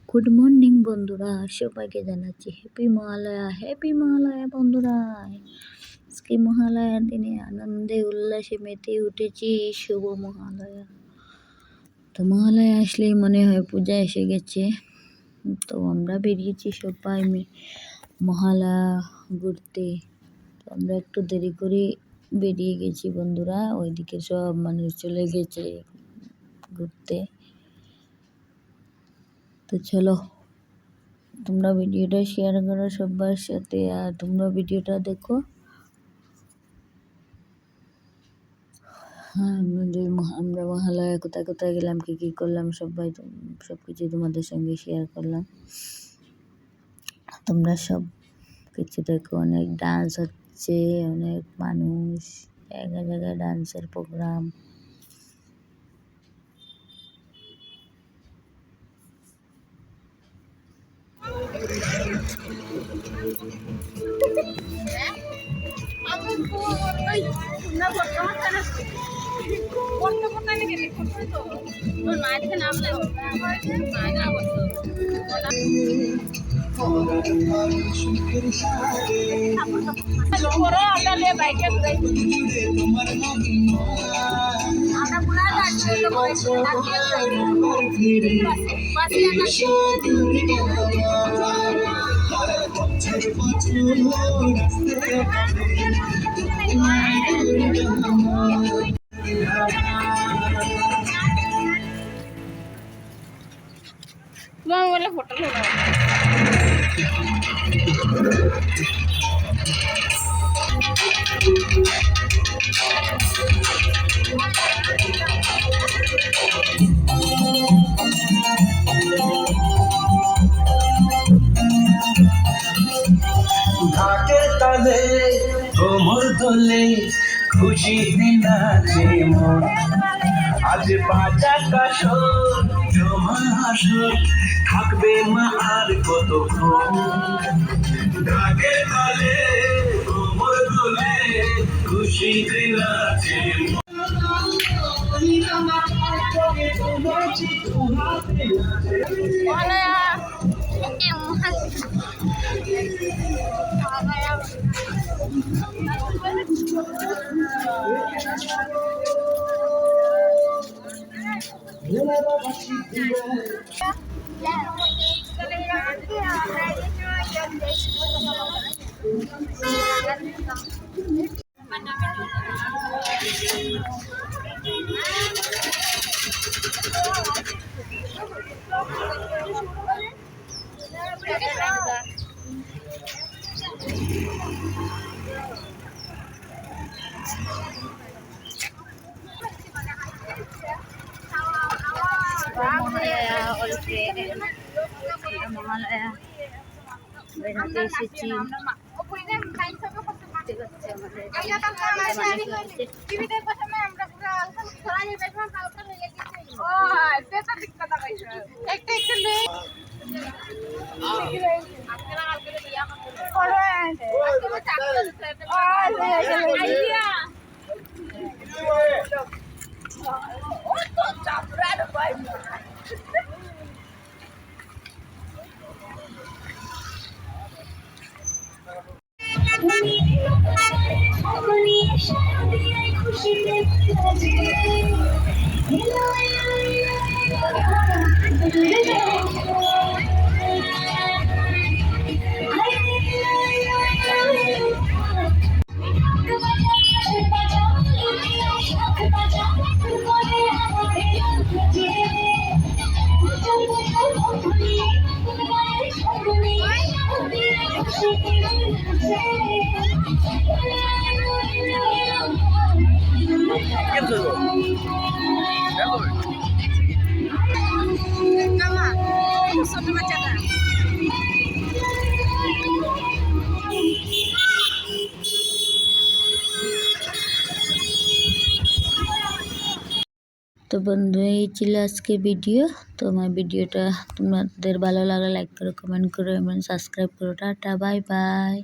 Good morning বন্ধুরা, সবাইকে জানাচ্ছি হ্যাপি মহালয়া বন্ধুরা। আজকে মহালয়ার দিনে আনন্দে উল্লাসে মেতে উঠেছি। শুভ মহালয়া। তো মহালয়া আসলেই মনে হয় পূজা এসে গেছে। তো আমরা বেরিয়েছি সবাই মহালয়া ঘুরতে। তো আমরা একটু দেরি করে বেরিয়ে গেছি বন্ধুরা, ওইদিকে সব মানুষ চলে গেছে ঘুরতে। তো চলো, তোমরা ভিডিওটা শেয়ার করো সবার সাথে, আর তোমরা ভিডিওটা দেখো। হ্যাঁ, আমরা মহালয়া কোথায় কোথায় গেলাম, কী কী করলাম, সব কিছু তোমাদের সঙ্গে শেয়ার করলাম। তোমরা সব কিছু দেখো। অনেক ডান্স হচ্ছে, অনেক মানুষ, জায়গায় জায়গায় ডান্সের প্রোগ্রাম। ঢাকের তালে কোমর দোলে খুশিতে নাচে মন। আজ বাজা কাশর জমা হাসর থাকবে মা আর কতক্ষণ। ঢাকের তালে কোমর দোলে খুশিতে নাচে মন। মহালয়া বেড়াতে এসেছি। তো বন্ধু, এই ছিল আজকে ভিডিও। তো আমার ভিডিওটা তোমাদের ভালো লাগলে লাইক করো, কমেন্ট করো এবং সাবস্ক্রাইব করো। Tata, bye bye.